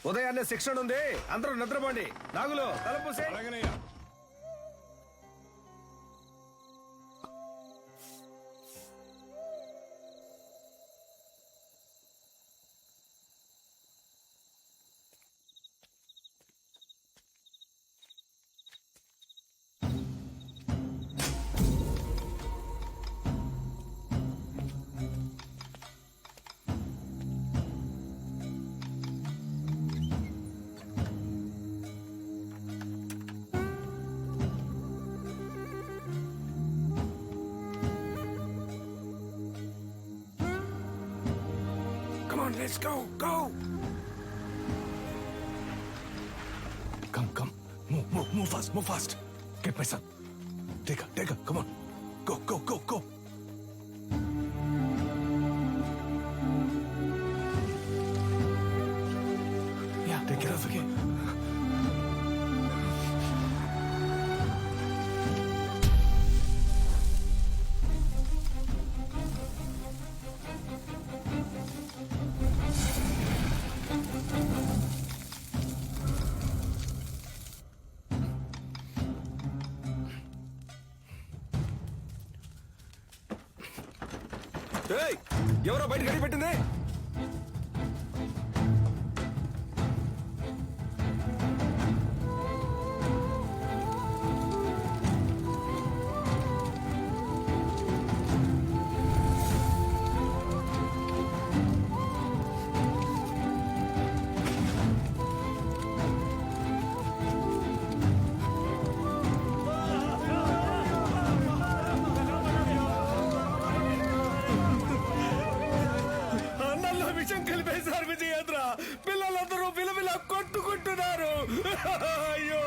ఉదయాన్నే శిక్షణ ఉంది, అందరూ నిద్రపోండి. నాగులు తలపూసే. Let's go, go! Come. Move fast. Get my son. Take her, come on. Go. Yeah, take care of her. ఎవరో బయట గడి పెట్టింది. పిల్లలందరూ విలవిల కొట్టుకుంటున్నారు. అయ్యో,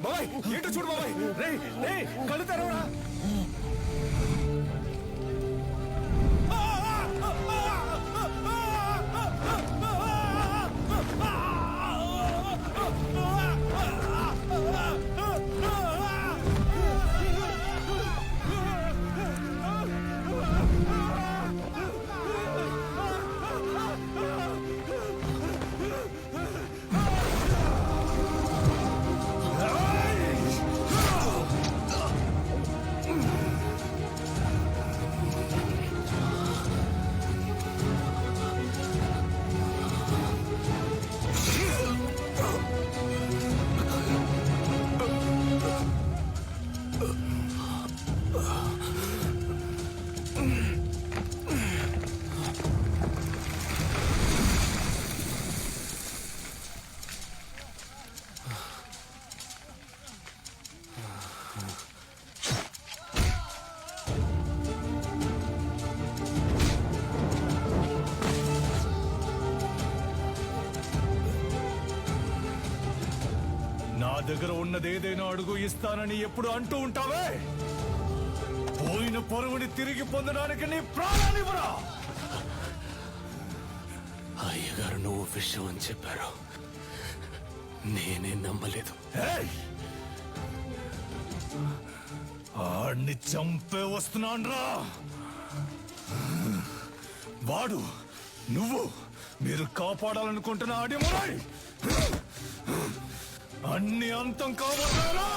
బాబాయ్ ఏంటో చూడు బాబాయ్. రే కళ్ళు తెరవరా. నా దగ్గర ఉన్నదేదైనా అడుగు ఇస్తానని ఎప్పుడు అంటూ ఉంటావే. పోయిన పరువుని తిరిగి పొందడానికి నీ ప్రాణాన్నివ్వరా. అయ్యగారు నువ్వు విషయం అని చెప్పారు, నేనే నమ్మలేదు. ఆడిని చంపే వస్తున్నాన్రా. వాడు నువ్వు మీరు కాపాడాలనుకుంటున్న ఆడిమురాయ్ అన్ని అంతం కావట్లేరా.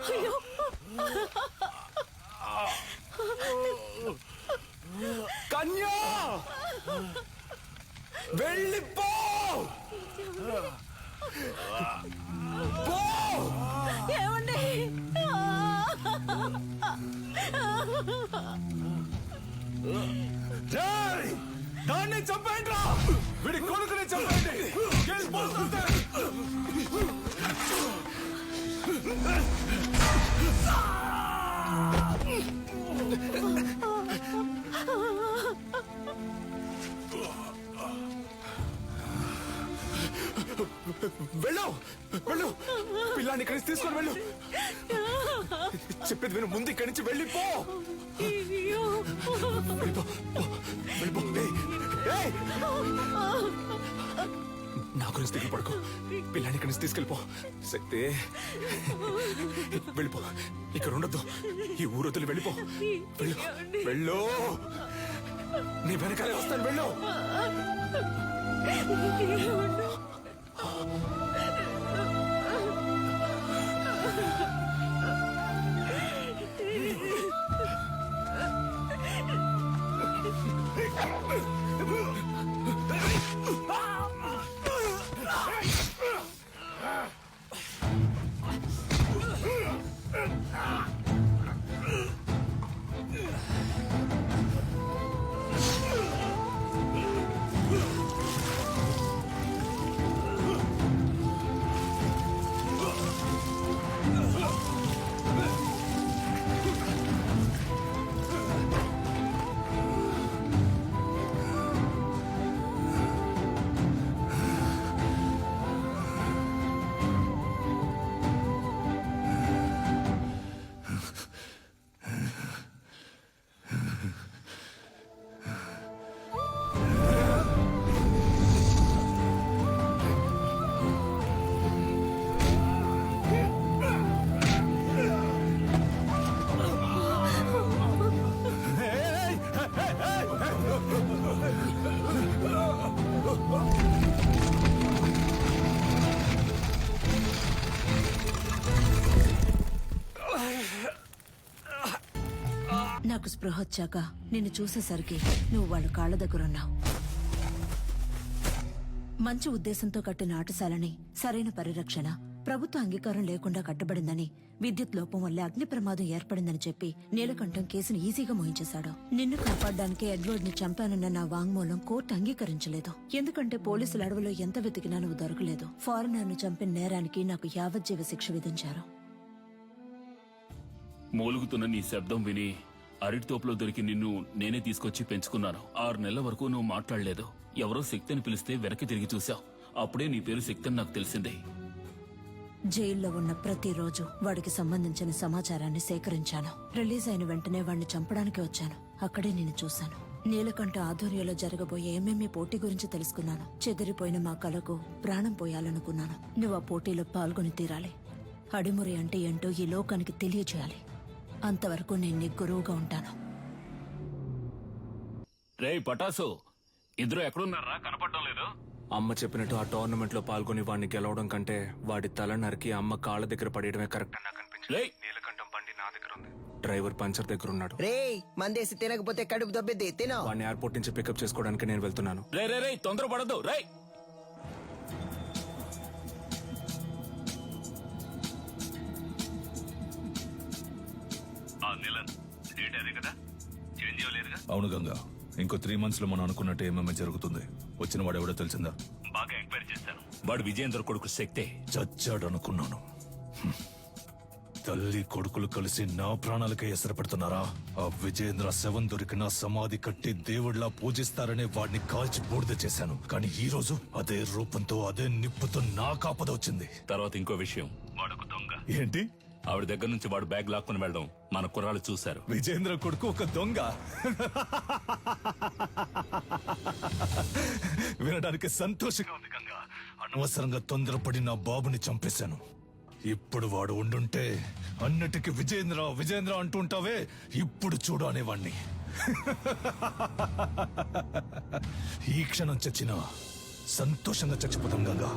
అయ్యో కన్యా వెళ్ళిపో పో! ఏమండి రేయ్! దాన్ని చంపేయండి రా వీడి కొడుకుని చంపేయండి వెళ్ళిపోతుంటే. వెళ్ళు వెళ్ళు పిల్లాన్ని ఇక్కడి నుంచి తీసుకొని వెళ్ళు చెప్పేది విను ముందు ఇక్కడి నుంచి వెళ్ళిపో అయ్యో వెళ్ళిపో వెళ్ళిపో ఏయ్! నా గురించి దిగులు పడుకో పిల్లాన్ని ఇక్కడి నుంచి తీసుకెళ్ళిపో శక్తి వెళ్ళిపో ఇక్కడ ఉండొద్దు ఈ ఊరొద్దులు వెళ్ళిపో వెళ్ళు వెళ్ళు నీ వెనకాలే వస్తాను వెళ్ళు నాకు స్పృహ వచ్చాక నిన్ను చూసేసరికి నువ్వు వాళ్ళ కాళ్ళ దగ్గరున్నావు. మంచి ఉద్దేశంతో కట్టిన ఆటశాలని సరైన పరిరక్షణ ప్రభుత్వ అంగీకారం లేకుండా కట్టబడిందని విద్యుత్ లోపం వల్ల అగ్ని ప్రమాదం ఏర్పడిందని చెప్పి నీలకంఠం కేసును ఈజీగా మోయించేశాడు. నిన్ను కాపాడడానికి ఎడ్వర్డ్ ని చంపానన్న నా వాంగ్మూలం కోర్టు అంగీకరించలేదు. ఎందుకంటే పోలీసుల అడవిలో ఎంత వెతికినా నువ్వు దొరకలేదు. ఫారినర్ ను చంపిన నేరానికి నాకు యావజ్జీవ శిక్ష విధించారు. మూలుగుతున్న నీ శబ్దం విని అరటి తోపులో దొరికి నిన్ను నేనే తీసుకొచ్చి పెంచుకున్నాను. 6 నెలల వరకు నువ్వు మాట్లాడలేదు. ఎవరో శక్తిని పిలిస్తే వెనక్కి తిరిగి చూశావు. అప్పుడే నీ పేరు శక్తి అని నాకు తెలిసిందే. జైల్లో ఉన్న ప్రతిరోజు వాడికి సంబంధించిన సమాచారాన్ని సేకరించాను. రిలీజ్ అయిన వెంటనే వాడిని చంపడానికి వచ్చాను. అక్కడే నేను చూశాను. నీలకంఠ ఆధ్వర్యంలో జరగబోయే ఎంఎంఏ పోటీ గురించి తెలుసుకున్నాను. చెదిరిపోయిన మా కళకు ప్రాణం పోయాలనుకున్నాను. నువ్వు ఆ పోటీలో పాల్గొని తీరాలి. అడిమురి అంటే ఏంటో ఈ లోకానికి తెలియజేయాలి. అంతవరకు నేను నీ గురువుగా ఉంటాను. రేయ్ పటాసు, ఇద్దరు ఎక్కడున్నారా? కనపడడం లేదు. అమ్మ చెప్పినట్టు ఆ టోర్నమెంట్ లో పాల్గొని వాడిని గెలవడం కంటే వాడి తల నరికి అమ్మ కాళ్ళ దగ్గర పడేయడమే కరెక్ట్ అని నాకు అనిపించింది. రేయ్ నీలకంఠం బండి నా దగ్గర ఉంది. డ్రైవర్ పంచర్ దగ్గర ఉన్నాడు. రేయ్ మందేసి తినకపోతే కడుపు దొబ్బిద్ది తినో. వాడిని ఎయిర్పోర్ట్ నుంచి పికప్ చేసుకోవడానికి నేను వెళ్తున్నాను. రే రే రే తొందర పడద్దు. రేయ్ అవును గంగా, ఇంకో 3 months లో మనం అనుకున్నట్టు ఏమేమి జరుగుతుంది. వచ్చిన వాడు ఎవడో తెలిసిందా? బాగా ఎంక్వైరీ చేశాను. వాడు విజయేంద్ర కొడుకు శక్తే. చచ్చాడు అనుకున్నాను. తల్లి కొడుకులు కలిసి నా ప్రాణాలకే ఎసరు పెడుతున్నారా? ఆ విజయేంద్ర శవం దొరికిన సమాధి కట్టి దేవుడిలా పూజిస్తారనే వాడిని కాల్చి బూడిద చేశాను. కానీ ఈ రోజు అదే రూపంతో అదే నిప్పుతో నా కాపద వచ్చింది. తర్వాత ఇంకో విషయం, వాడొక దొంగ. ఏంటి? ఆవిడ దగ్గర నుంచి వాడు బ్యాగ్ లాక్కుని వెళ్ళడం మన కుర్రాళ్ళు చూశారు. విజయేంద్ర కొడుకు ఒక దొంగ? వినడానికి సంతోషంగా ఉంది గంగా. అనవసరంగా తొందరపడి నా బాబుని చంపేశాను. ఇప్పుడు వాడు ఉండుంటే అన్నిటికీ విజయేంద్ర విజయేంద్ర అంటుంటావే, ఇప్పుడు చూడు అనేవాణ్ణి. ఈ క్షణం చచ్చినా సంతోషంగా చచ్చిపోతాం గంగా.